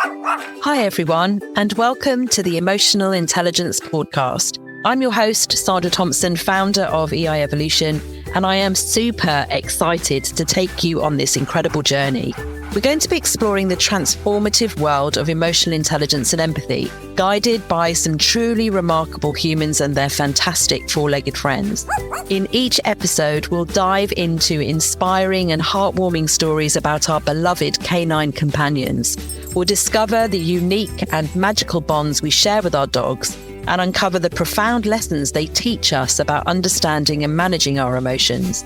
Hi, everyone, and welcome to the Emotional Intelligence Pawdcast. I'm your host, Sandra Thompson, founder of EI Evolution, and I am super excited to take you on this incredible journey. We're going to be exploring the transformative world of emotional intelligence and empathy, guided by some truly remarkable humans and their fantastic four-legged friends. In each episode, we'll dive into inspiring and heartwarming stories about our beloved canine companions. We'll discover the unique and magical bonds we share with our dogs and uncover the profound lessons they teach us about understanding and managing our emotions.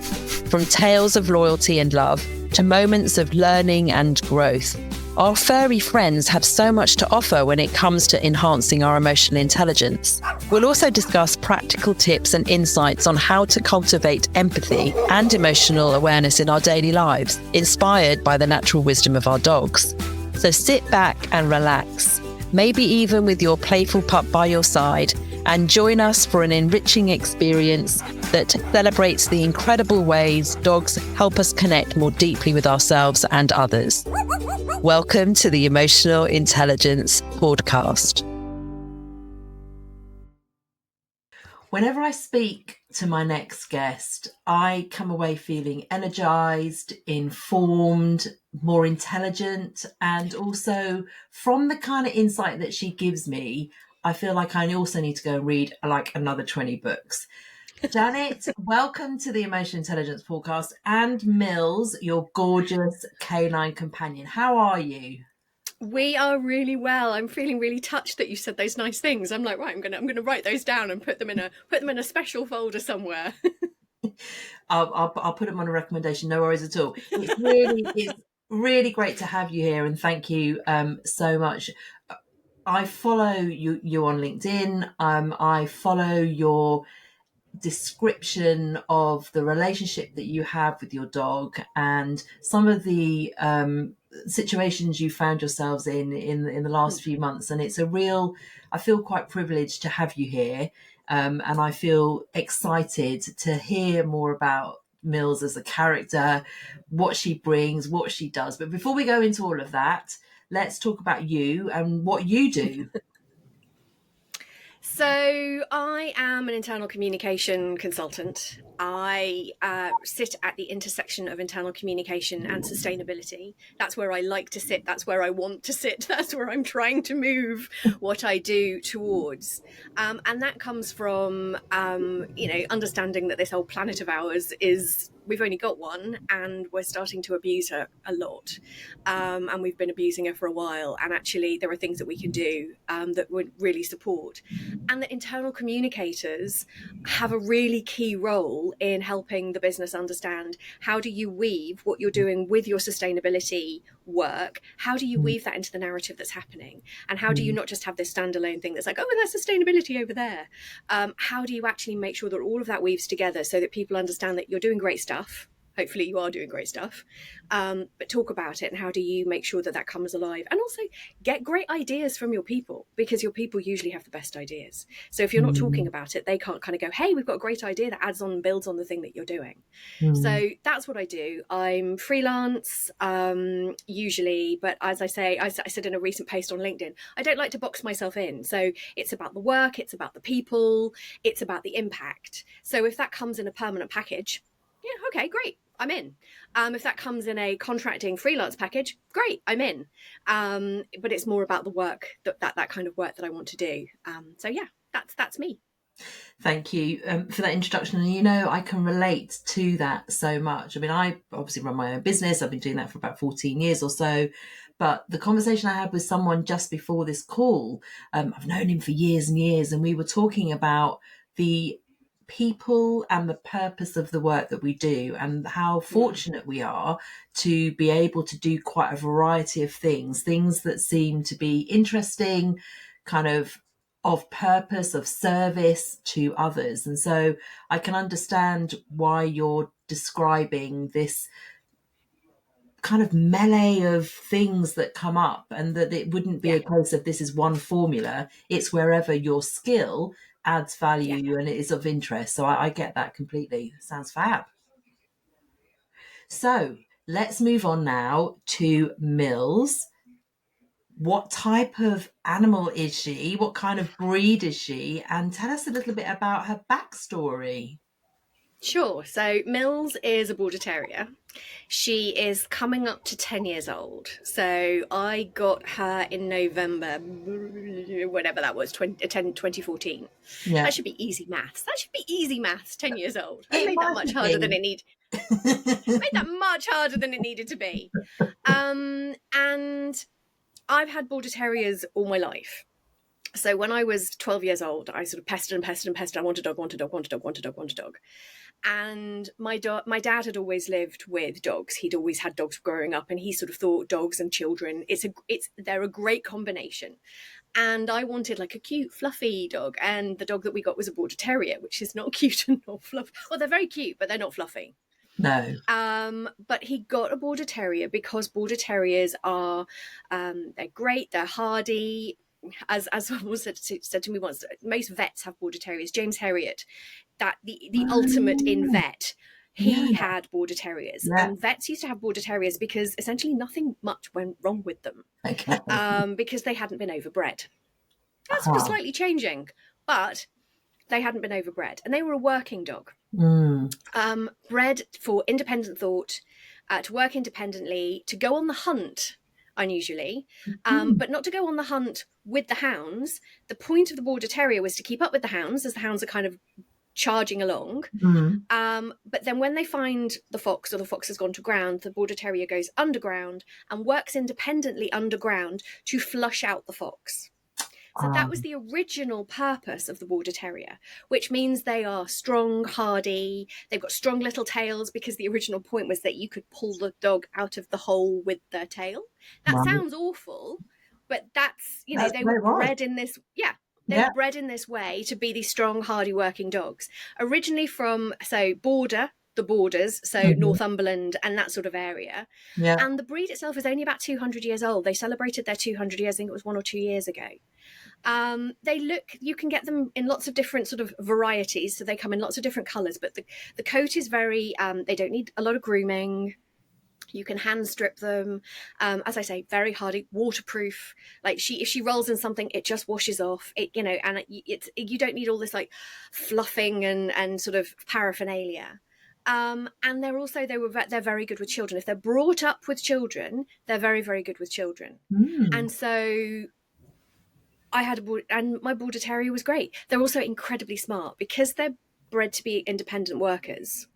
From tales of loyalty and love to moments of learning and growth, our furry friends have so much to offer when it comes to enhancing our emotional intelligence. We'll also discuss practical tips and insights on how to cultivate empathy and emotional awareness in our daily lives, inspired by the natural wisdom of our dogs. So sit back and relax, maybe even with your playful pup by your side, and join us for an enriching experience that celebrates the incredible ways dogs help us connect more deeply with ourselves and others. Welcome to the Emotional Intelligence Pawdcast. Whenever I speak to my next guest, I come away feeling energized, informed, more intelligent, and also from the kind of insight that she gives me, I feel like I also need to go and read like another 20 books. Janet, welcome to the Emotional Intelligence Pawdcast, and Mills, your gorgeous canine companion. How are you? We are really well. I'm feeling really touched that you said those nice things. I'm like, right, I'm gonna write those down and put them in a special folder somewhere. I'll put them on a recommendation. No worries at all. It's really great to have you here, and thank you so much. I follow you on LinkedIn. I follow your description of the relationship that you have with your dog and some of the situations you found yourselves in the last few months, and I feel quite privileged to have you here, and I feel excited to hear more about Mills as a character, what she brings, what she does. But before we go into all of that, let's talk about you and what you do. So I am an internal communication consultant. I sit at the intersection of internal communication and sustainability. That's where I like to sit. That's where I want to sit. That's where I'm trying to move what I do towards. And that comes from, understanding that this whole planet of ours we've only got one, and we're starting to abuse her a lot. And we've been abusing her for a while. And actually, there are things that we can do that would really support. And the internal communicators have a really key role in helping the business understand, how do you weave what you're doing with your sustainability work? How do you weave that into the narrative that's happening? And how do you not just have this standalone thing that's like, oh, and there's sustainability over there? How do you actually make sure that all of that weaves together so that people understand that you're doing great stuff? Hopefully you are doing great stuff, but talk about it, and how do you make sure that comes alive? And also get great ideas from your people, because your people usually have the best ideas. So if you're not talking about it, they can't kind of go, hey, we've got a great idea that adds on and builds on the thing that you're doing. So that's what I do. I'm freelance usually, but as I said in a recent post on LinkedIn, I don't like to box myself in. So it's about the work, it's about the people, it's about the impact. So if that comes in a permanent package, yeah, okay, great, I'm in. If that comes in a contracting freelance package, great, I'm in. But it's more about the work, that kind of work that I want to do. So yeah, that's me. Thank you for that introduction. And I can relate to that so much. I mean, I obviously run my own business. I've been doing that for about 14 years or so. But the conversation I had with someone just before this call, I've known him for years and years, and we were talking about the people and the purpose of the work that we do, and how fortunate we are to be able to do quite a variety of things that seem to be interesting, kind of purpose, of service to others. And so I can understand why you're describing this kind of melee of things that come up, and that it wouldn't be a case of this is one formula. It's wherever your skill adds value and it is of interest. So I get that completely. Sounds fab. So let's move on now to Mills. what type of animal is she? What kind of breed is she? And tell us a little bit about her backstory. Sure. So Mills is a border terrier. She is coming up to 10 years old. So I got her in November, whatever that was, 2014. Yeah. That should be easy maths. 10 years old. I It made that might much be. harder than it needed. Made that much harder than it needed to be. And I've had border terriers all my life. So when I was 12 years old, I sort of pestered and pestered and pestered. I want a dog, want a dog, want a dog, want a dog, want a dog. And my dad had always lived with dogs. He'd always had dogs growing up, and he sort of thought dogs and children, they're a great combination. And I wanted like a cute, fluffy dog. And the dog that we got was a border terrier, which is not cute and not fluffy. Well, they're very cute, but they're not fluffy. No. But he got a border terrier because border terriers are, they're great, they're hardy. As someone said to me once, most vets have border terriers. James Herriot, that the ultimate in vet, he had border terriers. And vets used to have border terriers because essentially nothing much went wrong with them. Okay. Because they hadn't been overbred. That's sort of slightly changing, but they hadn't been overbred, and they were a working dog. Bred for independent thought, to work independently, to go on the hunt unusually, but not to go on the hunt with the hounds. The point of the border terrier was to keep up with the hounds as the hounds are kind of charging along. But then when they find the fox, or the fox has gone to ground, the border terrier goes underground and works independently underground to flush out the fox. So that was the original purpose of the border terrier, which means they are strong, hardy. They've got strong little tails, because the original point was that you could pull the dog out of the hole with their tail. That sounds awful, but that's they were bred in this. Yeah. They were bred in this way to be these strong, hardy working dogs. Originally from, the borders, so Northumberland and that sort of area. Yeah. And the breed itself is only about 200 years old. They celebrated their 200 years, I think it was 1 or 2 years ago. You can get them in lots of different sort of varieties. So they come in lots of different colours, but the coat is very, they don't need a lot of grooming. You can hand strip them. As I say, very hardy, waterproof. Like if she rolls in something, it just washes off. And you don't need all this like fluffing and sort of paraphernalia. And they're very good with children. If they're brought up with children, they're very, very good with children. And so I had and my border terrier was great. They're also incredibly smart because they're bred to be independent workers.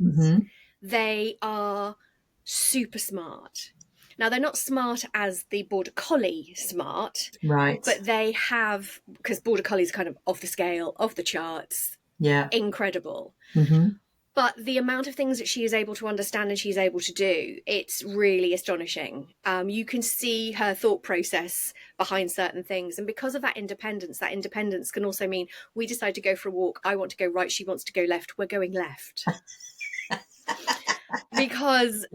They are super smart. Now, they're not smart as the border collie smart, right? But they have, because border collie is kind of off the scale, off the charts, incredible. But the amount of things that she is able to understand and she's able to do, it's really astonishing. You can see her thought process behind certain things. And because of that independence can also mean we decide to go for a walk. I want to go right. She wants to go left. We're going left. Because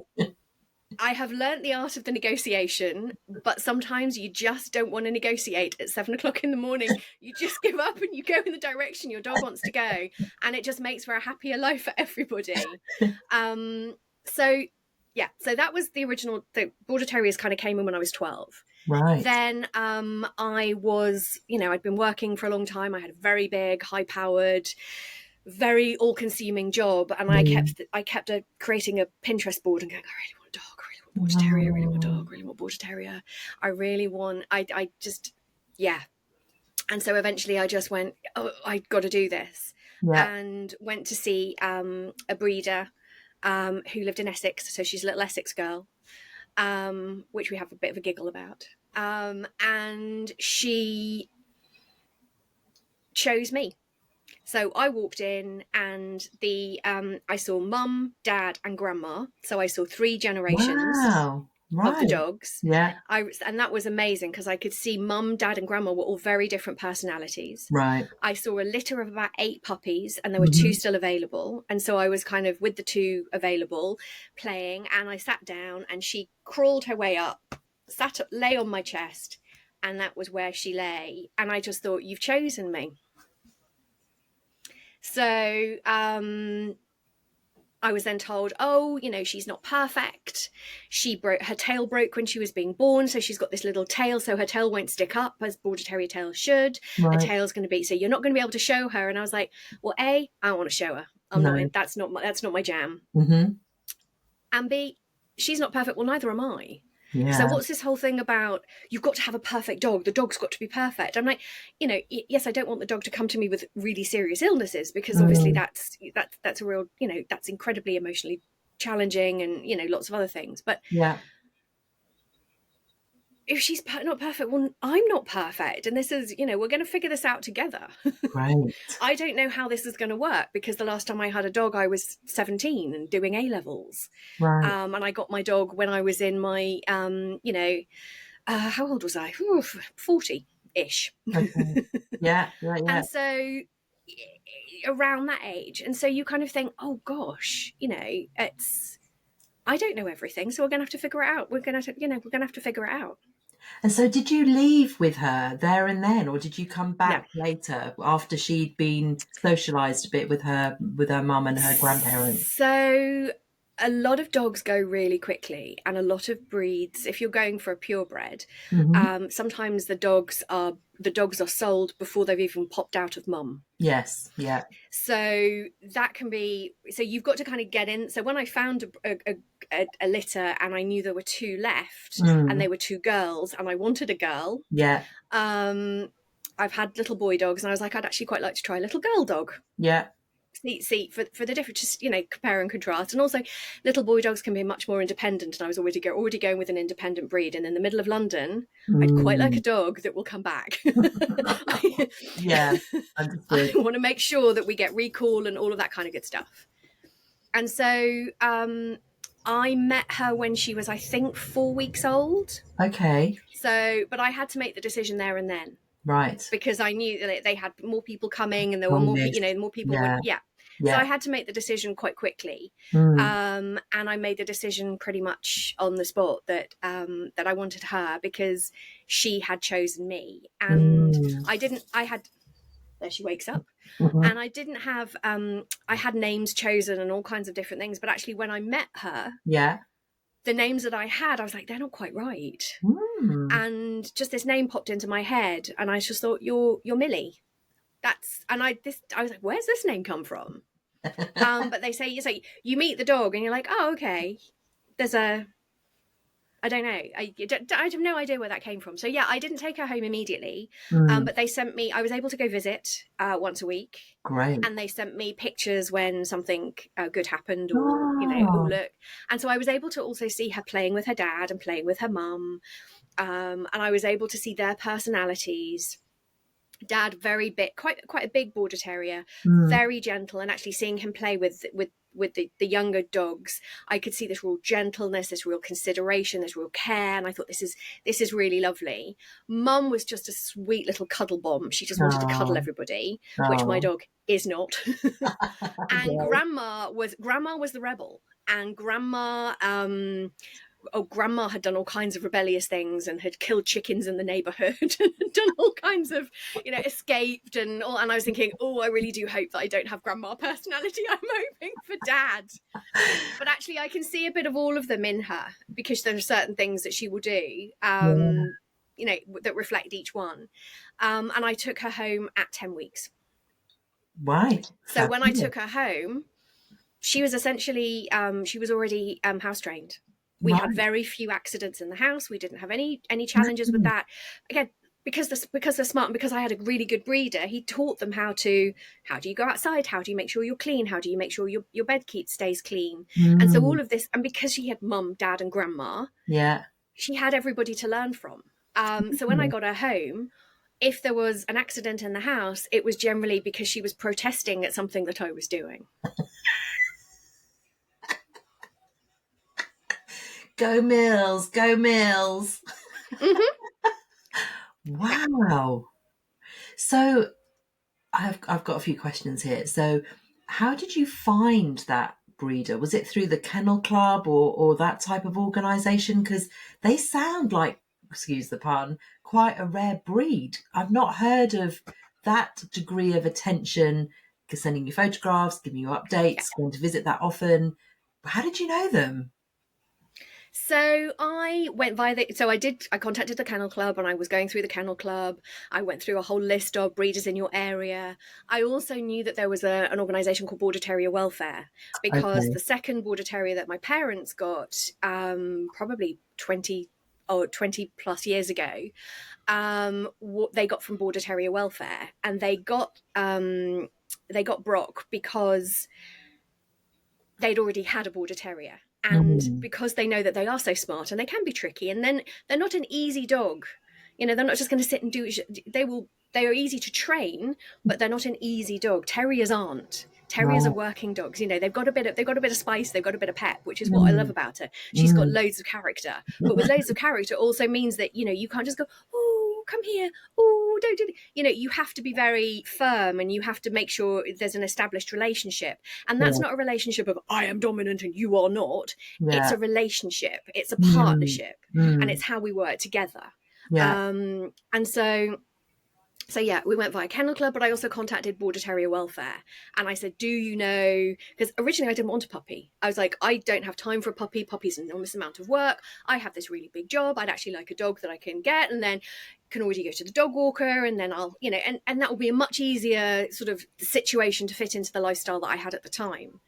I have learnt the art of the negotiation, but sometimes you just don't want to negotiate at 7 o'clock in the morning. You just give up and you go in the direction your dog wants to go. And it just makes for a happier life for everybody. So that was the original. The border terriers kind of came in when I was 12. Right. Then I was, I'd been working for a long time. I had a very big, high-powered, very all-consuming job, and I kept creating a Pinterest board and going, I really want a dog, I really want a border terrier, I really want a dog, I really want a border terrier, I really want, and so eventually I just went, I got to do this, and went to see a breeder who lived in Essex, so she's a little Essex girl, which we have a bit of a giggle about, and she chose me. So I walked in and I saw mum, dad and grandma. So I saw 3 generations of the dogs. And that was amazing because I could see mum, dad and grandma were all very different personalities. Right. I saw a litter of about 8 puppies and there were 2 still available. And so I was kind of with the 2 available playing, and I sat down and she crawled her way up, lay on my chest, and that was where she lay. And I just thought, you've chosen me. So I I was then told, oh, you know, she's not perfect. Her tail broke when she was being born, so she's got this little tail, so her tail won't stick up as Border Terrier tails should. Right. Her tail's going to be, so you're not going to be able to show her. And I was like, well, A, I don't want to show her. That's not my jam. Mm-hmm. And B, she's not perfect. Well, neither am I. Yeah. So what's this whole thing about you've got to have a perfect dog? The dog's got to be perfect. I'm like, you know, yes, I don't want the dog to come to me with really serious illnesses, because obviously that's a real, you know, that's incredibly emotionally challenging, and, you know, lots of other things. But yeah, if she's not perfect, well, I'm not perfect. And this is, you know, we're going to figure this out together. right. I don't know how this is going to work, because the last time I had a dog, I was 17 and doing A-levels. Right. And I got my dog when I was in my, you know, how old was I? 40-ish. Okay. Yeah. And so around that age. And so you kind of think, oh gosh, you know, I don't know everything. So we're going to have to figure it out. We're going to have to figure it out. And so did you leave with her there and then, or did you come back later after she'd been socialised a bit with her mum and her grandparents? So a lot of dogs go really quickly, and a lot of breeds, if you're going for a purebred, sometimes the dogs are sold before they've even popped out of mum. Yes, yeah. So that can be, so you've got to kind of get in. So when I found a litter and I knew there were 2 left, and they were 2 girls, and I wanted a girl. Yeah. I've had little boy dogs, and I was like, I'd actually quite like to try a little girl dog. Yeah. See for the difference, just, you know, compare and contrast. And also little boy dogs can be much more independent, and I was already going with an independent breed, and in the middle of London I'd quite like a dog that will come back. Yeah, understood. I want to make sure that we get recall and all of that kind of good stuff. And so I met her when she was, I think, 4 weeks old. Okay. So, but I had to make the decision there and then. Right. Because I knew that they had more people coming, and there were more, you know, more people. Yeah. So I had to make the decision quite quickly. And I made the decision pretty much on the spot that I wanted her, because she had chosen me. And there she wakes up. And I didn't have, I had names chosen and all kinds of different things. But actually when I met her, the names that I had, I was like, they're not quite right. And just this name popped into my head, and I just thought, you're Millie. I was like, where's this name come from? But they say, you meet the dog and you're like, oh, okay. I don't know. I have no idea where that came from. So yeah, I didn't take her home immediately. But they sent me, I was able to go visit once a week. Great. And they sent me pictures when something good happened, or, you know, oh, look. And so I was able to also see her playing with her dad and playing with her mum. And I was able to see their personalities. Dad, very big, quite a big Border Terrier, very gentle, and actually seeing him play with the younger dogs, I could see this real gentleness, this real consideration, this real care, and I thought this is really lovely. Mum was just a sweet little cuddle bomb. She just wanted to cuddle everybody, which my dog is not. And Grandma was the rebel, and Grandma had done all kinds of rebellious things and had killed chickens in the neighborhood and done all kinds of, you know, escaped and all. And I was thinking, oh, I really do hope that I don't have Grandma personality. I'm hoping for Dad. But actually I can see a bit of all of them in her, because there are certain things that she will do, you know, that reflect each one. And I took her home at 10 weeks. Right. So when I took her home, she was essentially, she was already house trained. We had very few accidents in the house. We didn't have any challenges with that. Again, because they're smart, and because I had a really good breeder, he taught them how do you go outside? How do you make sure you're clean? How do you make sure your bed stays clean? And so all of this, and because she had mum, dad, and grandma, she had everybody to learn from. So when I got her home, if there was an accident in the house, it was generally because she was protesting at something that I was doing. Go Mills, go Mills. Wow. So I've got a few questions here. So how did you find that breeder? Was it through the Kennel Club or that type of organisation? Because they sound like, excuse the pun, quite a rare breed. I've not heard of that degree of attention sending you photographs, giving you updates, going to visit that often. How did you know them? So I went via I contacted the Kennel Club, and I was going through the Kennel Club. I went through a whole list of breeders in your area. I also knew that there was an organisation called Border Terrier Welfare, because the second Border Terrier that my parents got, probably 20 plus years ago, what they got from Border Terrier Welfare, and they got Brock because they'd already had a Border Terrier. And because they know that they are so smart and they can be tricky, and then they're not an easy dog. They're not just going to sit and do it. They are easy to train, but they're not an easy dog. Terriers aren't. Terriers are working dogs. They've got a bit of spice, they've got a bit of pep, which is what I love about her. She's got loads of character. But with loads of character also means that, you can't just go, oh, come here, oh, don't do it. You have to be very firm, and you have to make sure there's an established relationship. And that's not a relationship of I am dominant and you are not. It's a relationship. It's a partnership. And it's how we work together. And so yeah, we went via Kennel Club, but I also contacted Border Terrier Welfare, and I said, do you know, because originally I didn't want a puppy. I was like, I don't have time for a puppy. Puppy's an enormous amount of work. I have this really big job. I'd actually like a dog that I can get, and then can already go to the dog walker, and then I'll, and that will be a much easier sort of situation to fit into the lifestyle that I had at the time.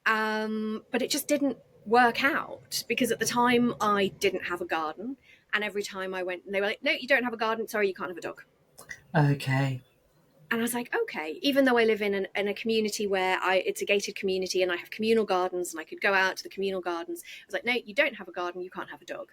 But it just didn't work out, because at the time I didn't have a garden, and every time I went, they were like, no, you don't have a garden. Sorry, you can't have a dog. Okay. And I was like, okay, even though I live in a community where it's a gated community and I have communal gardens and I could go out to the communal gardens, I was like, no, you don't have a garden, you can't have a dog.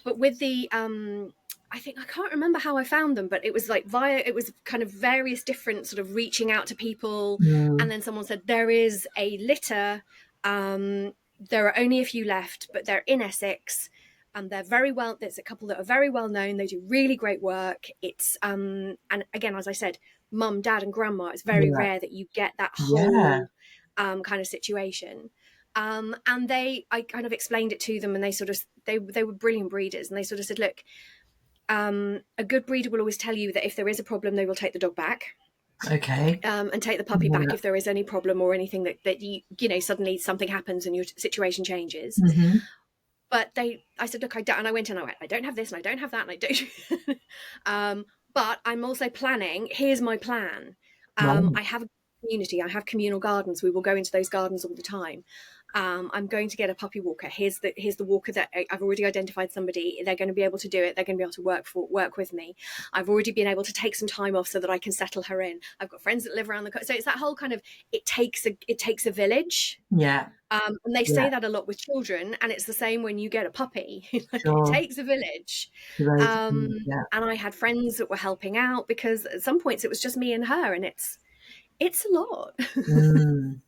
But with the, I can't remember how I found them, but it was like it was kind of various different sort of reaching out to people. And then someone said, there is a litter. There are only a few left, but they're in Essex. And they're very well, there's a couple that are very well known. They do really great work. It's, and again, as I said, mum, dad and grandma, it's very rare that you get that whole kind of situation. And I kind of explained it to them, and they were brilliant breeders. And they sort of said, look, a good breeder will always tell you that if there is a problem, they will take the dog back. Okay. And take the puppy back if there is any problem or anything that suddenly something happens and your situation changes. But I said, look, I went, I don't have this and I don't have that and I don't. But I'm also planning, here's my plan. I have a community, I have communal gardens. We will go into those gardens all the time. I'm going to get a puppy walker. Here's the walker that I've already identified somebody. They're going to be able to do it. They're going to be able to work with me. I've already been able to take some time off so that I can settle her in. I've got friends that live around so it's that whole kind of, it takes a village. Yeah. And they say that a lot with children, and it's the same when you get a puppy. It takes a village. And I had friends that were helping out, because at some points it was just me and her, and it's a lot.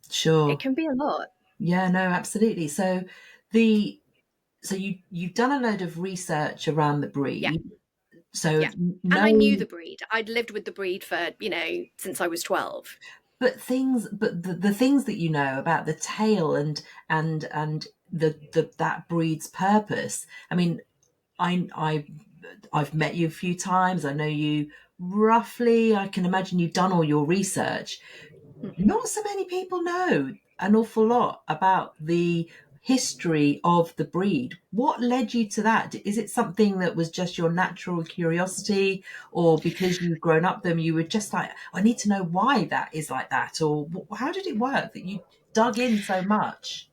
Sure. It can be a lot. Yeah, no, absolutely. So you've done a load of research around the breed. Yeah. So and I knew the breed. I'd lived with the breed for, since I was 12. But the things that you know about the tail and that breed's purpose. I mean, I've met you a few times. I know you roughly. I can imagine you've done all your research. Not so many people know an awful lot about the history of the breed. What led you to that? Is it something that was just your natural curiosity, or because you've grown up them, you were just like, I need to know why that is like that? Or how did it work that you dug in so much?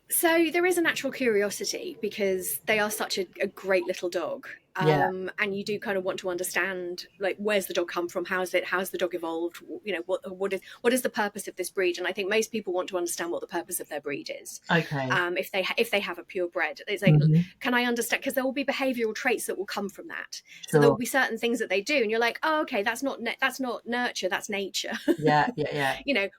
So there is a natural curiosity, because they are such a great little dog. And you do kind of want to understand, like, where's the dog come from? How's the dog evolved? What is the purpose of this breed? And I think most people want to understand what the purpose of their breed is. Okay. If they have a purebred, it's like, can I understand? Because there will be behavioural traits that will come from that. Sure. So there will be certain things that they do, and you're like, oh, okay, that's not nurture, that's nature. Yeah.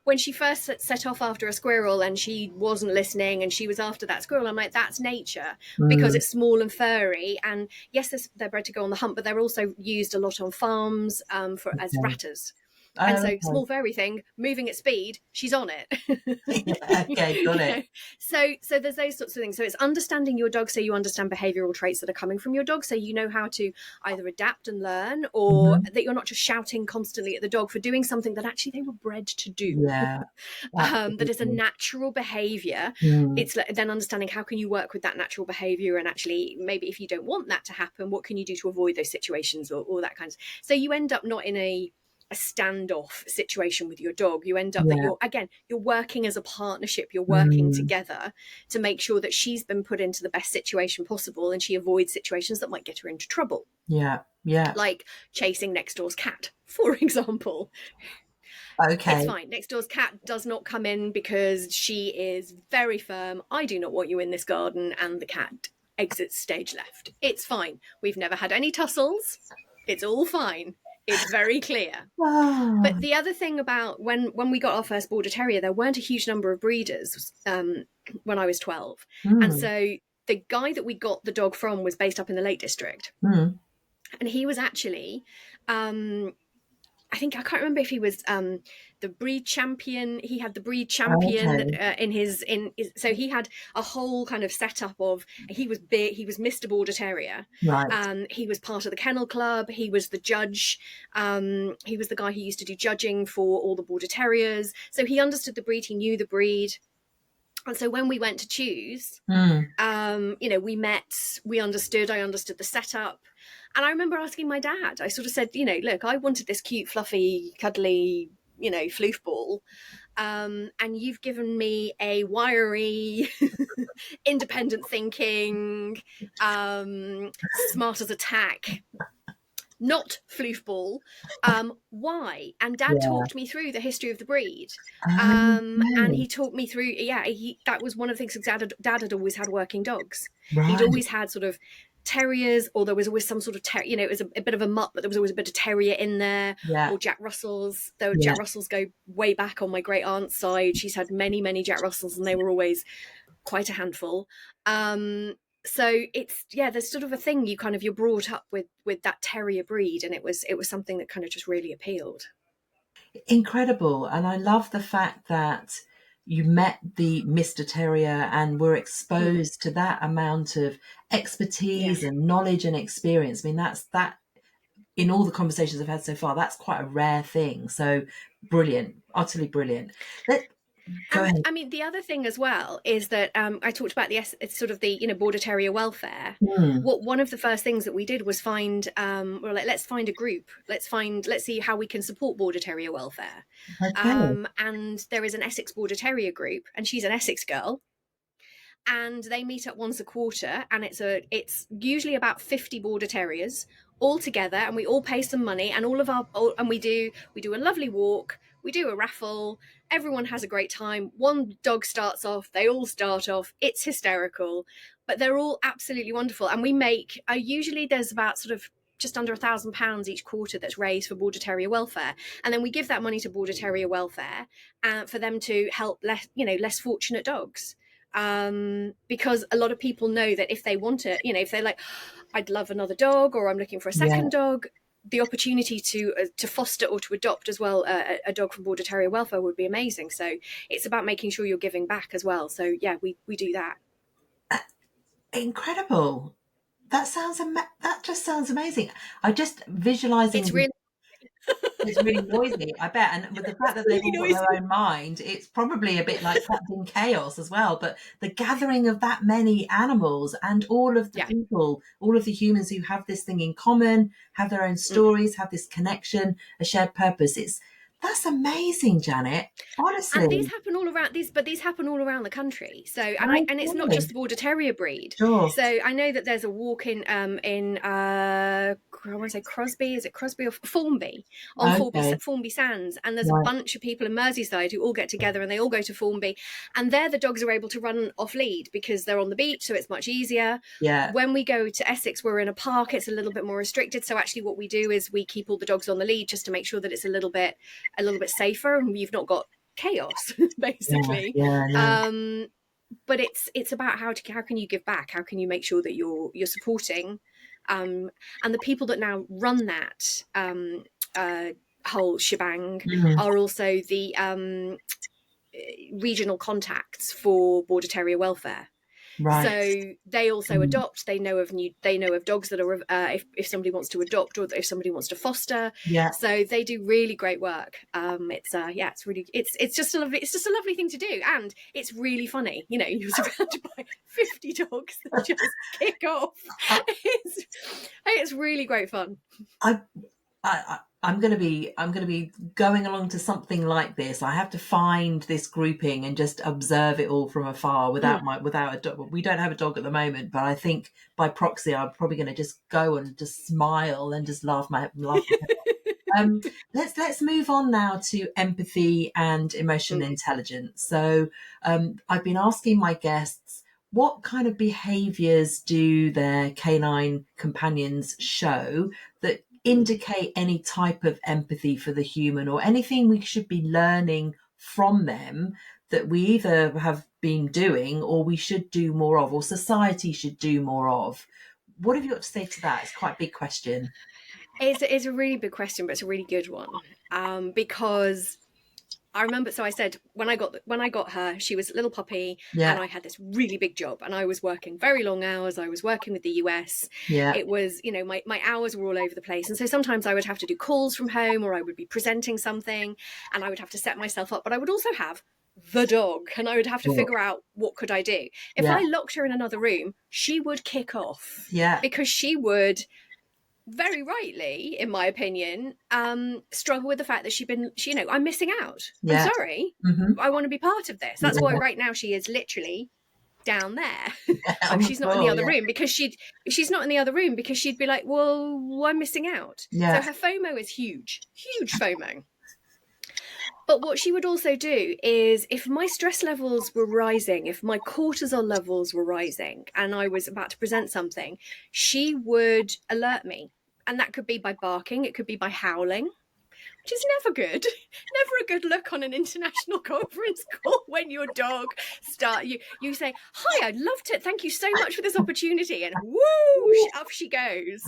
When she first set off after a squirrel and she wasn't listening and she was after that squirrel, I'm like, that's nature, because it's small and furry, and yes, they're bred to go on the hunt, but they're also used a lot on farms as ratters. And Oh, so okay. small furry thing moving at speed, she's on it. Yeah, okay, got it. So there's those sorts of things. So it's understanding your dog, so you understand behavioral traits that are coming from your dog, so you know how to either adapt and learn, or that you're not just shouting constantly at the dog for doing something that actually they were bred to do. Yeah, That is a absolutely. natural behavior. It's then understanding how can you work with that natural behavior, and actually maybe if you don't want that to happen, what can you do to avoid those situations, or that kind of. So you end up not in a standoff situation with your dog. You end up that you're working as a partnership. You're working together to make sure that she's been put into the best situation possible, and she avoids situations that might get her into trouble. Yeah, Like chasing next door's cat, for example. okay. It's fine. Next door's cat does not come in because she is very firm. I do not want you in this garden, and the cat exits stage left. It's fine. We've never had any tussles. It's all fine. It's very clear. Wow. But the other thing about when we got our first border terrier, there weren't a huge number of breeders when I was 12. And so the guy that we got the dog from was based up in the Lake District. And he was actually, I can't remember if he was the breed champion. He had the breed champion so he had a whole kind of setup of, he was big, he was Mr. Border Terrier. Right. He was part of the kennel club. He was the judge. He was the guy who used to do judging for all the border terriers. So he understood the breed. He knew the breed. And so when we went to choose, we met, I understood the setup. And I remember asking my dad, I sort of said, look, I wanted this cute, fluffy, cuddly, floof ball. And you've given me a wiry, independent thinking, smart as a tack, not floof ball. Why? And Dad talked me through the history of the breed. And he taught me through, that was one of the things. Dad had always had working dogs. Right. He'd always had sort of terriers, or there was always some sort of it was a bit of a mutt, but there was always a bit of terrier in there. Or Jack Russells. Jack Russells go way back on my great aunt's side. She's had many Jack Russells, and they were always quite a handful. So it's there's sort of a thing you're brought up with that terrier breed, and it was something that kind of just really appealed. Incredible. And I love the fact that you met the Mr. Terrier and were exposed to that amount of expertise and knowledge and experience. I mean, that in all the conversations I've had so far, that's quite a rare thing. So brilliant, utterly brilliant. Go ahead. I mean, the other thing as well is that I talked about it's sort of the border terrier welfare. One of the first things that we did was find let's find a group. Let's see how we can support border terrier welfare. Okay. And there is an Essex border terrier group, and she's an Essex girl. And they meet up once a quarter, and it's usually about 50 border terriers all together, and we all pay some money, and we do a lovely walk. We do a raffle. Everyone has a great time. One dog starts off. They all start off. It's hysterical, but they're all absolutely wonderful. And we make usually there's about sort of just under £1,000 each quarter that's raised for border terrier welfare, and then we give that money to border terrier welfare for them to help less fortunate dogs. Because a lot of people know that if they want it, if they're like, I'd love another dog, or I'm looking for a second dog, the opportunity to foster or to adopt as well a dog from border terrier welfare would be amazing. So it's about making sure you're giving back as well. So we do that. Incredible. That just sounds amazing. I just visualizing. It's really noisy, I bet. And with the fact that they've all got their own mind, it's probably a bit like Captain Chaos as well. But the gathering of that many animals and all of the people, all of the humans who have this thing in common, have their own stories, have this connection, a shared purpose. That's amazing, Janet. Honestly, and these happen all around. These happen all around the country. So and it's not just the border terrier breed. Sure. So I know that there's a walk in I want to say Crosby. Is it Crosby or Formby on Formby Sands? And there's a bunch of people in Merseyside who all get together and they all go to Formby, and there the dogs are able to run off lead because they're on the beach, so it's much easier. Yeah. When we go to Essex, we're in a park. It's a little bit more restricted. So actually, what we do is we keep all the dogs on the lead just to make sure that it's a little bit safer and you've not got chaos basically. But it's about how can you give back, how can you make sure that you're supporting and the people that now run that whole shebang Mm. are also the regional contacts for Border Terrier welfare. Right. So they also adopt. They know of dogs that are if somebody wants to adopt or if somebody wants to foster. Yeah. So they do really great work. It's just a lovely thing to do, and it's really funny. You know, you're surrounded by 50 dogs that just kick off. It's really great fun. I'm going to be going along to something like this. I have to find this grouping and just observe it all from afar without a dog. We don't have a dog at the moment, but I think by proxy, I'm probably going to just go and just smile and just laugh my head off. Let's move on now to empathy and emotional intelligence. So I've been asking my guests, what kind of behaviours do their canine companions show that indicate any type of empathy for the human, or anything we should be learning from them that we either have been doing or we should do more of, or society should do more of? What have you got to say to that? It's quite a big question. It's a really big question, but it's a really good one, because I remember, so I said when I got her, she was a little puppy, and I had this really big job, and I was working very long hours. I was working with the US. It was, you know, my hours were all over the place, and so sometimes I would have to do calls from home, or I would be presenting something, and I would have to set myself up. But I would also have the dog, and I would have to figure out what could I do. If I locked her in another room, she would kick off, because she would, very rightly, in my opinion, struggle with the fact that I'm missing out. I'm sorry. I want to be part of this. That's why right now she is literally down there. She's not in the other room, because she's not in the other room because she'd be like, well, I'm missing out. So her FOMO is huge FOMO. But what she would also do is, if my stress levels were rising, if my cortisol levels were rising, and I was about to present something, she would alert me. And that could be by barking, it could be by howling, which is never good. Never a good look on an international conference call when your dog you say, hi, I'd love to, thank you so much for this opportunity, and woo, up she goes.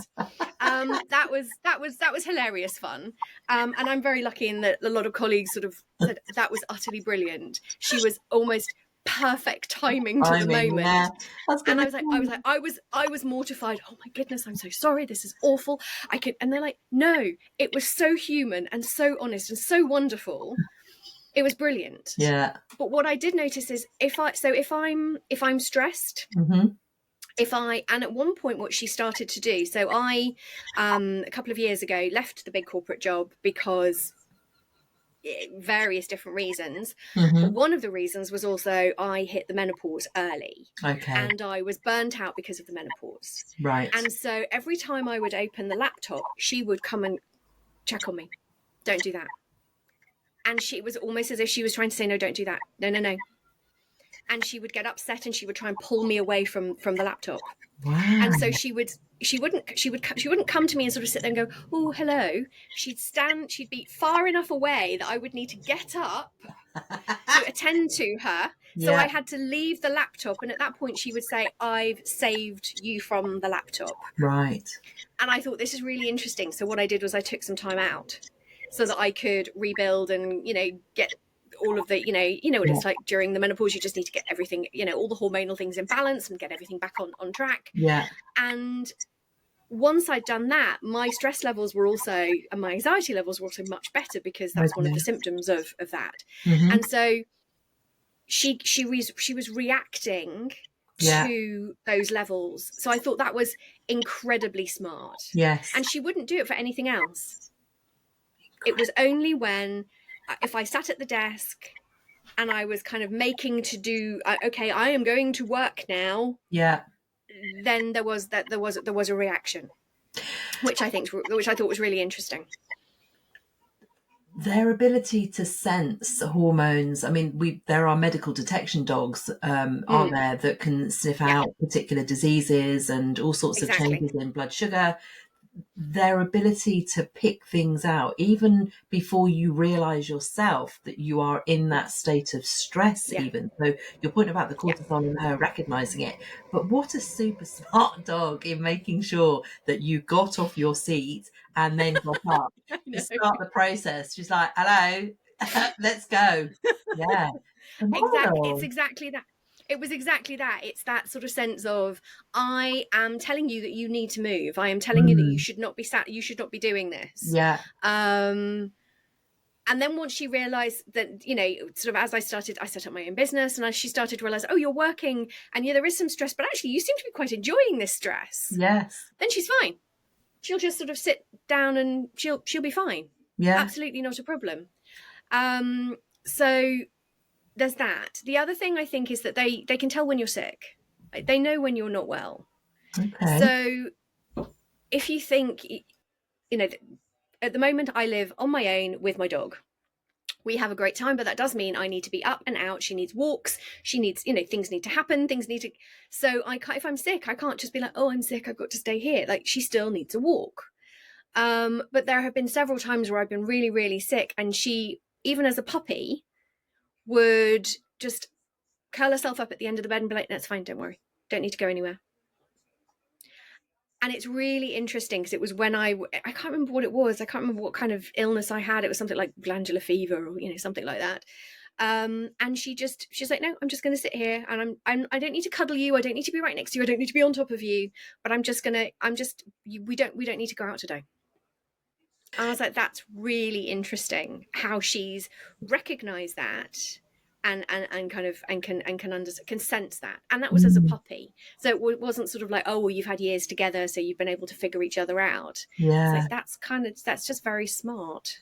That was hilarious fun. And I'm very lucky in that a lot of colleagues sort of said that was utterly brilliant. She was almost perfect timing to the moment. And I was mortified. Oh my goodness, I'm so sorry, this is awful. And they're like, no, it was so human and so honest and so wonderful. It was brilliant. But what I did notice is if I'm stressed, and at one point what she started to do, so I a couple of years ago left the big corporate job because various different reasons. But one of the reasons was also I hit the menopause early, and I was burnt out because of the menopause. And so every time I would open the laptop, she would come and check on me. Don't do that. And she was almost as if she was trying to say, no, don't do that. No. And she would get upset and she would try and pull me away from the laptop. And so she wouldn't come to me and sort of sit there and go, oh, hello. She'd be far enough away that I would need to get up to attend to her. So I had to leave the laptop. And at that point she would say, I've saved you from the laptop. And I thought, this is really interesting. So what I did was I took some time out so that I could rebuild and, get all of the, what it's like during the menopause. You just need to get everything, all the hormonal things in balance and get everything back on track. And once I'd done that, my stress levels were also, and my anxiety levels were also much better, because that's one of the symptoms of that. And so she was reacting to those levels. So I thought that was incredibly smart. And she wouldn't do it for anything else. It was only when, if I sat at the desk and I was kind of making to do, okay, I am going to work now. Then there was a reaction, which I thought was really interesting. Their ability to sense hormones. I mean, there are medical detection dogs, aren't there, that can sniff out particular diseases and all sorts of changes in blood sugar. their ability to pick things out even before you realize yourself that you are in that state of stress. Yeah. Even so, your point about the Yeah. cortisol and her recognizing it, but what a super smart dog in making sure that you got off your seat and then got up I to know. start the process. She's like, hello, let's go. Yeah, Exactly. It's phenomenal. exactly that. It was exactly that. It's that sort of sense of, I am telling you that you need to move. I am telling you that you Mm, should not be sat. You should not be doing this. yeah, And then once she realized that, sort of as I set up my own business, and as she started to realize, oh, you're working, and yeah, there is some stress, but actually you seem to be quite enjoying this stress. yes, Then she's fine. She'll just sort of sit down and she'll be fine. yeah, Absolutely not a problem. So there's that. The other thing I think is that they can tell when you're sick. They know when you're not well. okay, So if you think, at the moment I live on my own with my dog. We have a great time, but that does mean I need to be up and out. She needs walks. She needs, things need to happen. Things need to. So if I'm sick, I can't just be like, oh, I'm sick, I've got to stay here. Like, she still needs a walk. But there have been several times where I've been really, really sick, and she, even as a puppy, would just curl herself up at the end of the bed and be like, that's fine, don't worry, don't need to go anywhere. And it's really interesting because it was when I can't remember what it was. I can't remember what kind of illness I had. It was something like glandular fever or, something like that. And she's like, no, I'm just going to sit here, and I don't need to cuddle you. I don't need to be right next to you. I don't need to be on top of you, but we don't need to go out today. And I was like, that's really interesting how she's recognized that and kind of can sense that. And that was as a puppy. So it wasn't sort of like, oh, well, you've had years together, so you've been able to figure each other out. yeah. It's like, that's just very smart.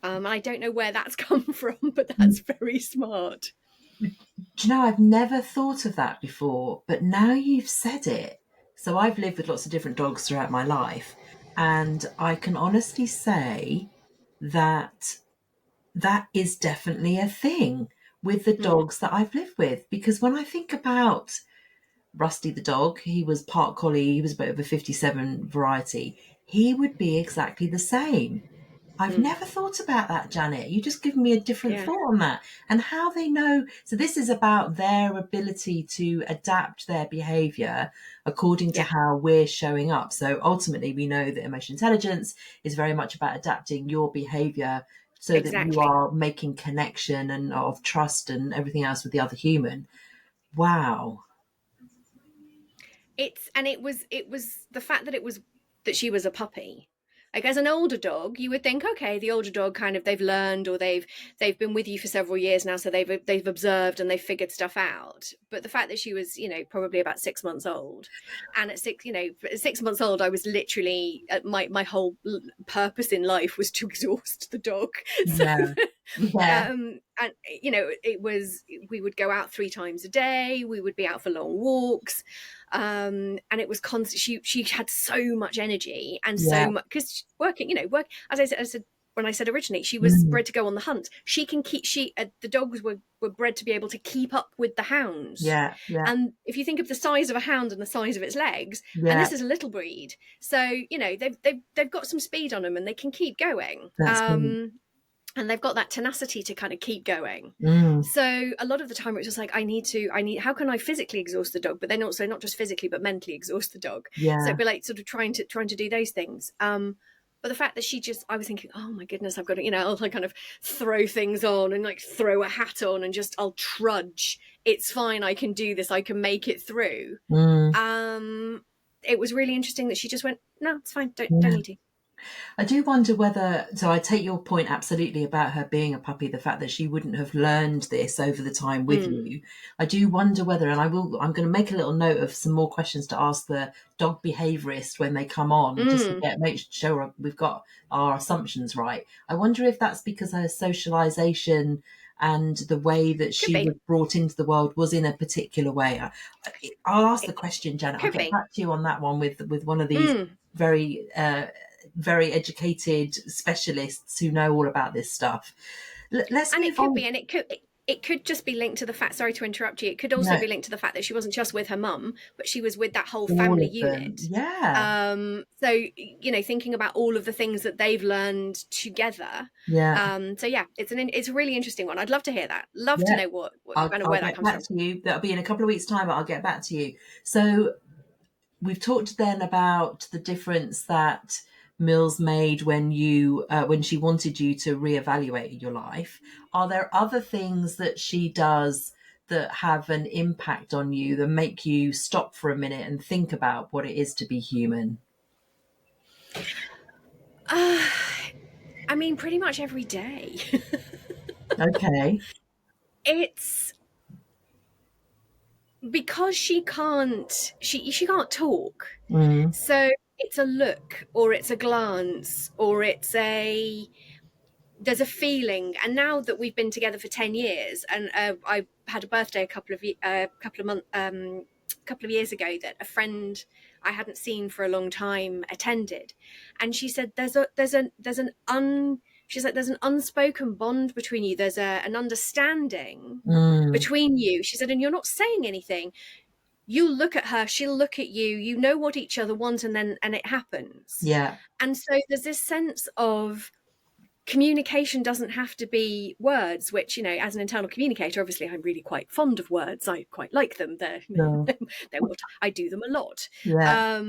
I don't know where that's come from, but that's very smart. Do you know, I've never thought of that before, but now you've said it. So I've lived with lots of different dogs throughout my life, and I can honestly say that that is definitely a thing with the dogs that I've lived with. Because when I think about Rusty the dog, he was part collie, he was a bit of a 57 variety, he would be exactly the same. I've never thought about that, Janet. You just given me a different Yeah. thought on that. And how they know. So this is about their ability to adapt their behaviour according to how we're showing up. So ultimately, we know that emotional intelligence is very much about adapting your behaviour so that you are making connection and of trust and everything else with the other human. Wow. It was the fact that she was a puppy. Like, as an older dog, you would think, okay, the older dog kind of, they've learned, or they've been with you for several years now, so they've observed and they've figured stuff out. But the fact that she was, probably about 6 months old, and at 6 months old, I was literally, my whole purpose in life was to exhaust the dog. So, and it was, we would go out 3 times a day, we would be out for long walks, and it was constant. She had so much energy and so much, because working, as I said when I said originally, she was bred to go on the hunt. She can keep, the dogs were bred to be able to keep up with the hounds. And if you think of the size of a hound and the size of its legs, and this is a little breed, so they've got some speed on them and they can keep going. And they've got that tenacity to kind of keep going. So a lot of the time it was just like, how can I physically exhaust the dog, but then also not just physically but mentally exhaust the dog. So it'd be like sort of trying to do those things. But the fact that I was thinking, oh my goodness, I've got to, I'll kind of throw things on and like throw a hat on and just, I'll trudge. It's fine. I can do this. I can make it through. It was really interesting that she just went, no, it's fine. Don't need to. I do wonder whether, so I take your point absolutely about her being a puppy, the fact that she wouldn't have learned this over the time with you. I do wonder whether, and I'm going to make a little note of some more questions to ask the dog behaviourist when they come on, just to make sure we've got our assumptions right. I wonder if that's because her socialization and the way that she was brought into the world was in a particular way. I'll ask the question, Janet. I'll get back to you on that one with one of these very educated specialists who know all about this stuff. Let's and it could be, and it could. it could just be linked to the fact, sorry to interrupt you, it could also be linked to the fact that she wasn't just with her mum, but she was with that whole family unit. Yeah. So, you know, thinking about all of the things that they've learned together. Yeah. So yeah, it's a really interesting one. I'd love to hear that. Love to know what kind of where that comes from. I'll get back to you. That'll be in a couple of weeks' time, but I'll get back to you. So we've talked then about the difference that Mills made when she wanted you to reevaluate your life. Are there other things that she does that have an impact on you, that make you stop for a minute and think about what it is to be human? I mean, pretty much every day. Okay. It's because she can't talk. Mm. So it's a look, or it's a glance, or there's a feeling. And now that we've been together for 10 years, and I had a birthday a couple of years ago that a friend I hadn't seen for a long time attended, and she said there's an unspoken bond between you. There's an understanding between you. She said, and you're not saying anything. You look at her, she'll look at you. You know what each other want, and it happens. Yeah. And so there's this sense of communication doesn't have to be words, which, you know, as an internal communicator, obviously I'm really quite fond of words. I quite like them. They're what I do them a lot. Yeah.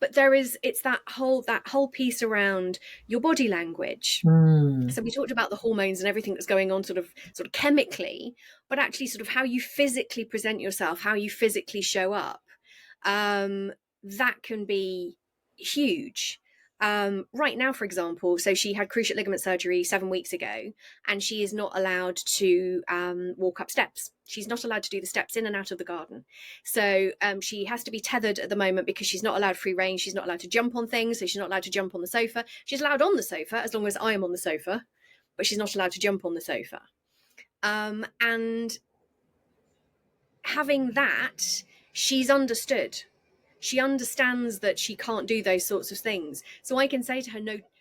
But it's that whole piece around your body language. So we talked about the hormones and everything that's going on sort of chemically, but actually sort of how you physically present yourself, how you physically show up. That can be huge. Right now, for example, so she had cruciate ligament surgery 7 weeks ago, and she is not allowed to walk up steps. She's not allowed to do the steps in and out of the garden. So she has to be tethered at the moment because she's not allowed free range. She's not allowed to jump on things. So she's not allowed to jump on the sofa. She's allowed on the sofa as long as I am on the sofa, but she's not allowed to jump on the sofa. And having that, she's understood. She understands that she can't do those sorts of things. So I can say to her,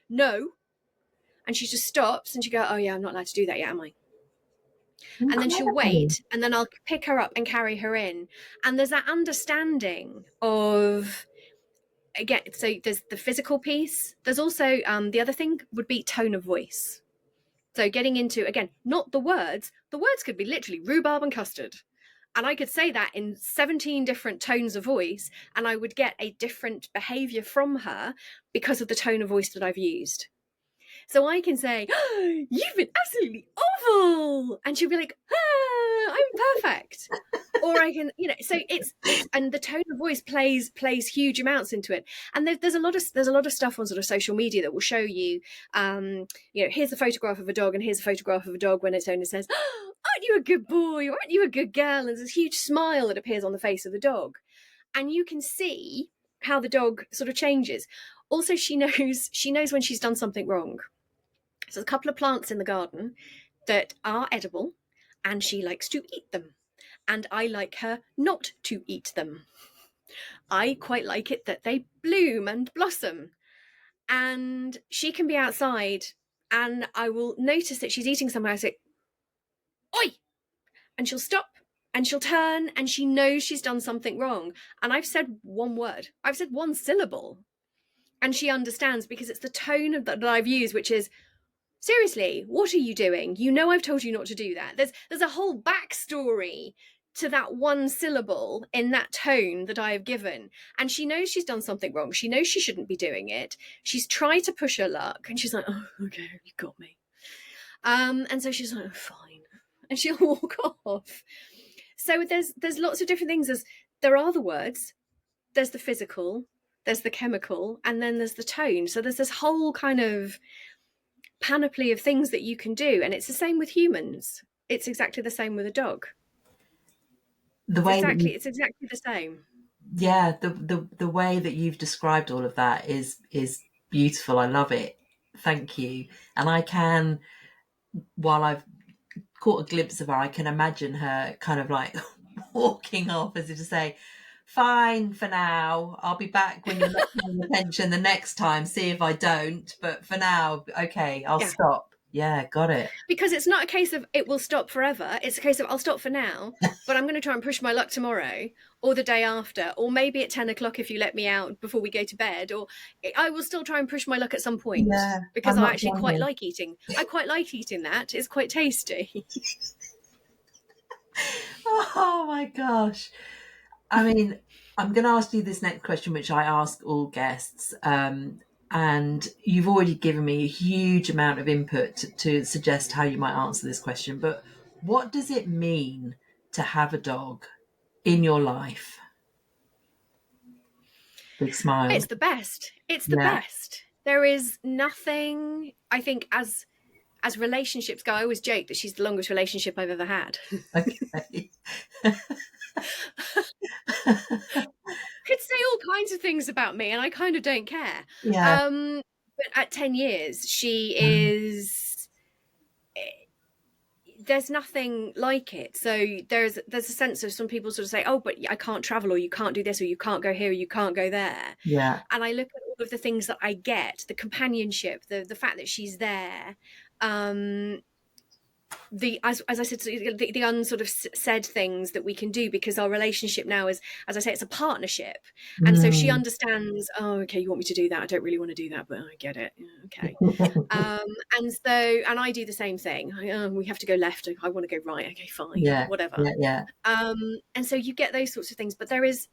no. And she just stops and she go, oh yeah, I'm not allowed to do that yet, am I? And then she'll wait, and then I'll pick her up and carry her in. And there's that understanding of, again, so there's the physical piece. There's also the other thing would be tone of voice. So getting into, again, not the words. The words could be literally rhubarb and custard. And I could say that in 17 different tones of voice, and I would get a different behaviour from her because of the tone of voice that I've used. So I can say, oh, you've been absolutely awful. And she'll be like, I'm perfect. Or I can, you know, so it's and the tone of voice plays huge amounts into it. And there's a lot of stuff on sort of social media that will show you, you know, here's a photograph of a dog and here's a photograph of a dog when its owner says, oh, aren't you a good boy? Or aren't you a good girl? And there's this huge smile that appears on the face of the dog. And you can see how the dog sort of changes. Also, she knows when she's done something wrong. So there's a couple of plants in the garden that are edible, and she likes to eat them. And I like her not to eat them. I quite like it that they bloom and blossom. And she can be outside, and I will notice that she's eating somewhere. I say, oi! And she'll stop, and she'll turn, and she knows she's done something wrong. And I've said one word. I've said one syllable. And she understands because it's the tone that I've used, which is, seriously, what are you doing? You know I've told you not to do that. There's a whole backstory to that one syllable in that tone that I have given. And she knows she's done something wrong. She knows she shouldn't be doing it. She's tried to push her luck, and she's like, oh, okay, you got me. And so she's like, oh, fine. And she'll walk off. So there's lots of different things. There are the words, there's the physical, there's the chemical, and then there's the tone. So there's this whole kind of panoply of things that you can do. And it's the same with humans. It's exactly the same with a dog. It's exactly the same. Yeah, the way that you've described all of that is beautiful. I love it. Thank you. And I can, while I've caught a glimpse of her, I can imagine her kind of like walking off as if to say, fine for now, I'll be back when you're not paying attention the next time, see if I don't, but for now, okay, I'll stop. Yeah, got it. Because it's not a case of it will stop forever. It's a case of I'll stop for now, but I'm going to try and push my luck tomorrow or the day after, or maybe at 10 o'clock if you let me out before we go to bed, or I will still try and push my luck at some point because I'm I not actually done quite here. like eating. I quite like eating that. It's quite tasty. Oh my gosh. I mean, I'm going to ask you this next question, which I ask all guests. And you've already given me a huge amount of input to suggest how you might answer this question. But what does it mean to have a dog in your life? Big smile. It's the best. It's the Yeah. best. There is nothing, I think, as relationships go. I always joke that she's the longest relationship I've ever had. Okay. Could say all kinds of things about me, and I kind of don't care. Yeah. But at 10 years, she is. There's nothing like it. So there's a sense of some people sort of say, "Oh, but I can't travel, or you can't do this, or you can't go here, or you can't go there." Yeah. And I look at all of the things that I get, the companionship, the fact that she's there. As I said, the unsort of said things that we can do, because our relationship now is, as I say, it's a partnership. And so she understands, oh, okay, you want me to do that? I don't really want to do that, but I get it. Yeah, okay. And I do the same thing. We have to go left. I want to go right. Okay, fine. Yeah. Whatever. Yeah. And so you get those sorts of things, but there is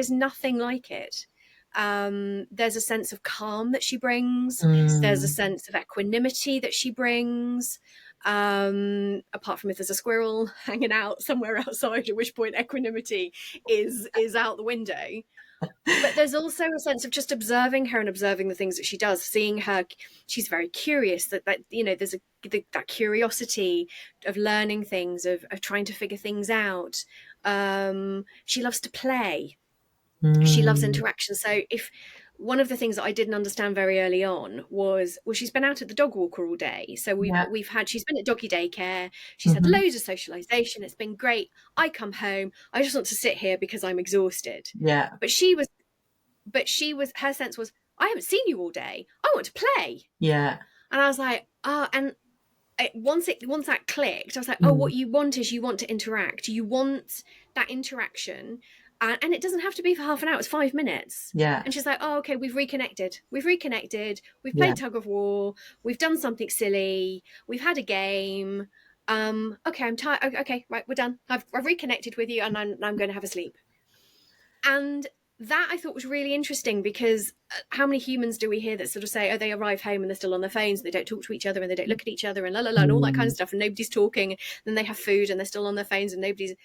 nothing like it. There's a sense of calm that she brings. There's a sense of equanimity that she brings. Apart from if there's a squirrel hanging out somewhere outside, at which point equanimity is out the window. But there's also a sense of just observing her and observing the things that she does, seeing her. She's very curious. That there's that curiosity of learning things, of trying to figure things out. She loves to play. She loves interaction. So if one of the things that I didn't understand very early on was, well, she's been out at the dog walker all day. So she's been at doggy daycare. She's had loads of socialization. It's been great. I come home. I just want to sit here because I'm exhausted. Yeah. But her sense was, I haven't seen you all day. I want to play. Yeah. And I was like, once that clicked, I was like, oh, what you want is you want to interact. You want that interaction. And it doesn't have to be for half an hour. It's 5 minutes. Yeah. And she's like, oh, okay, we've reconnected. We've played tug of war. We've done something silly. We've had a game. Okay, I'm tired. Okay, right, we're done. I've reconnected with you, and I'm going to have a sleep. And that I thought was really interesting, because how many humans do we hear that sort of say, oh, they arrive home and they're still on their phones, and they don't talk to each other, and they don't look at each other, and la la la, and all that kind of stuff, and nobody's talking, and then they have food and they're still on their phones and nobody's.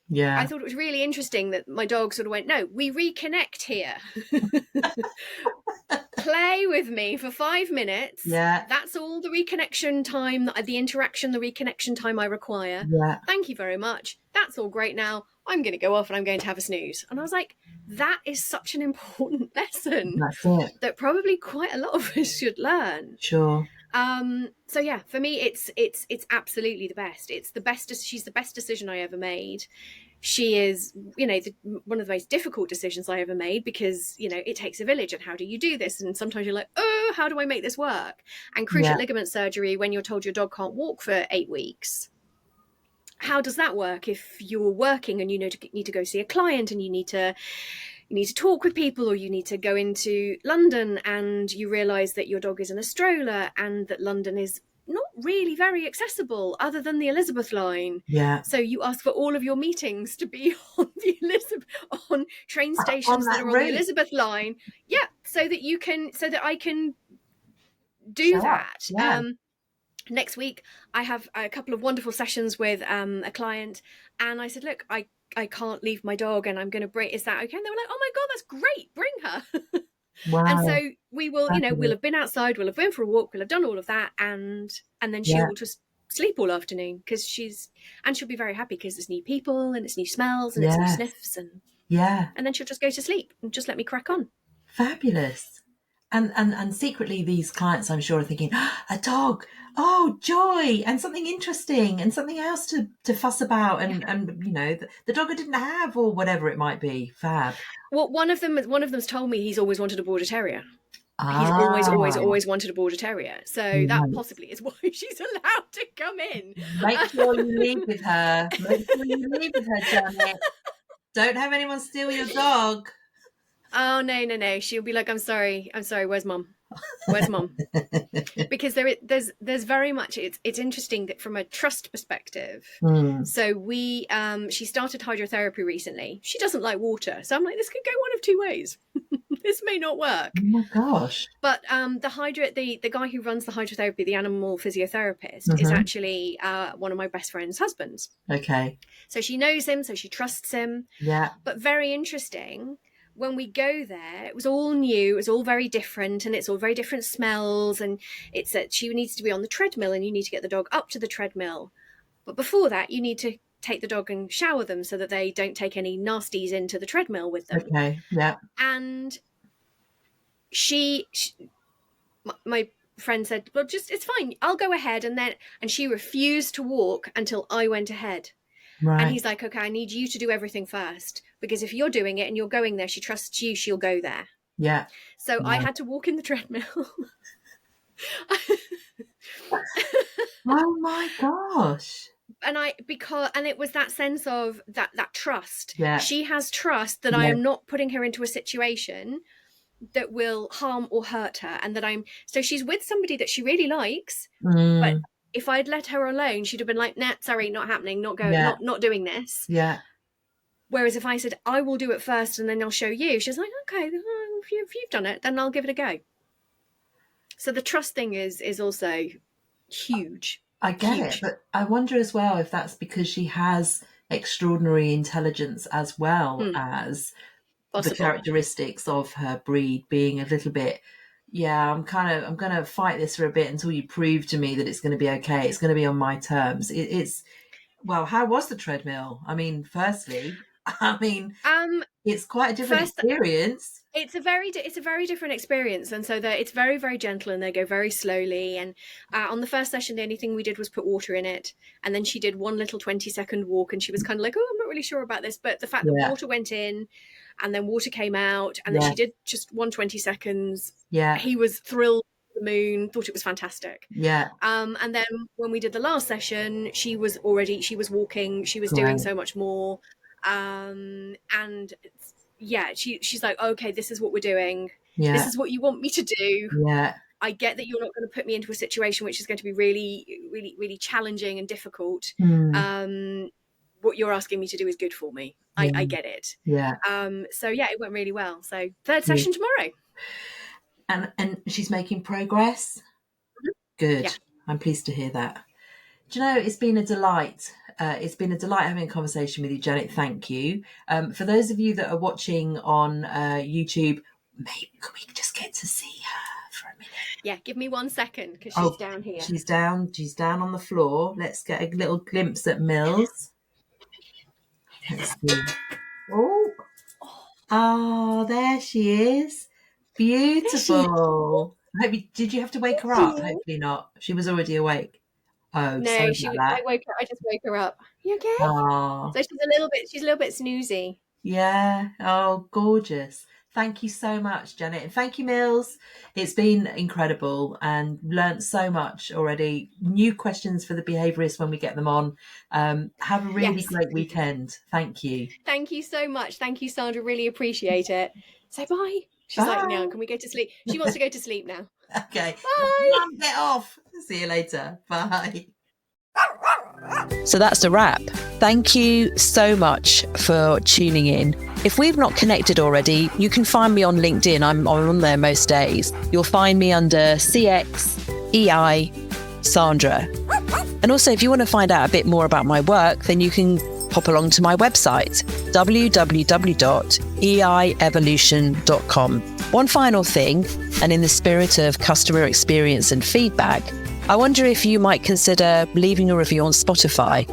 Yeah. I thought it was really interesting that my dog sort of went, no, we reconnect here. Play with me for 5 minutes. Yeah. That's all the reconnection time, the reconnection time I require. Yeah. Thank you very much. That's all great now. I'm going to go off and I'm going to have a snooze. And I was like, that is such an important lesson. That's it. That probably quite a lot of us should learn. Sure. So yeah, for me, it's absolutely the best. She's the best decision I ever made. She is, one of the most difficult decisions I ever made, because, it takes a village, and how do you do this? And sometimes you're like, oh, how do I make this work? And cruciate ligament surgery, when you're told your dog can't walk for 8 weeks. How does that work if you're working and you need to go see a client, and you need to talk with people, or you need to go into London and you realise that your dog is in a stroller, and that London is not really very accessible other than the Elizabeth line. Yeah. So you ask for all of your meetings to be on train stations that are on the Elizabeth line. Yeah. So that I can do that. Yeah. Next week, I have a couple of wonderful sessions with a client, and I said, look, I can't leave my dog, and I'm going to bring, is that okay? And they were like, oh my God, that's great. Bring her. Wow. And so we will, we'll have been outside, we'll have been for a walk, we'll have done all of that. And then she will just sleep all afternoon, because she'll be very happy, because it's new people and it's new smells and it's new sniffs. And then she'll just go to sleep and just let me crack on. Fabulous. And secretly, these clients, I'm sure, are thinking, a dog, oh, joy, and something interesting, and something else to fuss about, and the dog I didn't have, or whatever it might be. Fab. Well, one of them's told me he's always wanted a border terrier. He's always wanted a border terrier. So that Right. possibly is why she's allowed to come in. Make sure you leave with her. Janet. Don't have anyone steal your dog. Oh, no. She'll be like, I'm sorry. Where's mom? Because there's very much, it's interesting that from a trust perspective. So she started hydrotherapy recently. She doesn't like water. So I'm like, this could go one of two ways. This may not work. Oh my gosh. But the guy who runs the hydrotherapy, the animal physiotherapist, is actually one of my best friend's husbands. Okay. So she knows him, so she trusts him. Yeah. But very interesting, when we go there, it was all new, it was all very different, and it's all very different smells, and it's that she needs to be on the treadmill and you need to get the dog up to the treadmill. But before that, you need to take the dog and shower them so that they don't take any nasties into the treadmill with them. Okay, yeah. And my friend said, well, it's fine, I'll go ahead. And she refused to walk until I went ahead. Right. And he's like, okay, I need you to do everything first, because if you're doing it and you're going there, she trusts you, she'll go there. Yeah. So I had to walk in the treadmill. Oh my gosh. And it was that sense of that trust. Yeah. She has trust that I am not putting her into a situation that will harm or hurt her, and so she's with somebody that she really likes, but if I'd let her alone, she'd have been like, nah, sorry, not happening, not going, not doing this. Yeah. Whereas if I said, I will do it first and then I'll show you, she's like, okay, if you've done it, then I'll give it a go. So the trust thing is also huge. I get it, but I wonder as well if that's because she has extraordinary intelligence as well as the characteristics of her breed being a little bit, I'm going to fight this for a bit until you prove to me that it's going to be okay. It's going to be on my terms. Well, how was the treadmill? I mean, firstly, it's quite a different experience. It's a very different experience, and so it's very, very gentle, and they go very slowly. And on the first session, the only thing we did was put water in it, and then she did one little 20-second walk, and she was kind of like, "Oh, I'm not really sure about this," but the fact that water went in, and then water came out, and then she did just 120 seconds. Yeah, he was thrilled. The moon, thought it was fantastic. And then when we did the last session, she was walking, she was doing so much more. She's like, okay, this is what we're doing. This is what you want me to do. I get that you're not going to put me into a situation which is going to be really, really, really challenging and difficult. What you're asking me to do is good for me. I get it. So it went really well. So third session tomorrow. And she's making progress. Good. Yeah. I'm pleased to hear that. Do you know, it's been a delight. It's been a delight having a conversation with you, Janet. Thank you. For those of you that are watching on YouTube, maybe could we just get to see her for a minute? Yeah, give me 1 second, because she's down here. She's down on the floor. Let's get a little glimpse at Mills. Let's see. Oh, there she is. Beautiful. Did you have to wake her up? Hopefully not. She was already awake. Oh, no, I just woke her up. You okay? Oh. So she's a little bit snoozy. Yeah. Oh, gorgeous. Thank you so much, Janet. And thank you, Mills. It's been incredible and learnt so much already. New questions for the behaviourists when we get them on. Have a really great weekend. Thank you. Thank you so much. Thank you, Sandra. Really appreciate it. Say bye. She's like, now, can we go to sleep? She wants to go to sleep now. Okay. Bye. Mum, get off. See you later. Bye. So that's a wrap. Thank you so much for tuning in. If we've not connected already, you can find me on LinkedIn. I'm on there most days. You'll find me under CXEI Sandra. And also, if you want to find out a bit more about my work, then you can pop along to my website, www.eievolution.com. One final thing, and in the spirit of customer experience and feedback, I wonder if you might consider leaving a review on Spotify.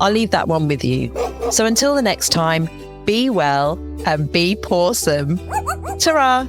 I'll leave that one with you. So until the next time, be well and be pawsome. Ta-ra!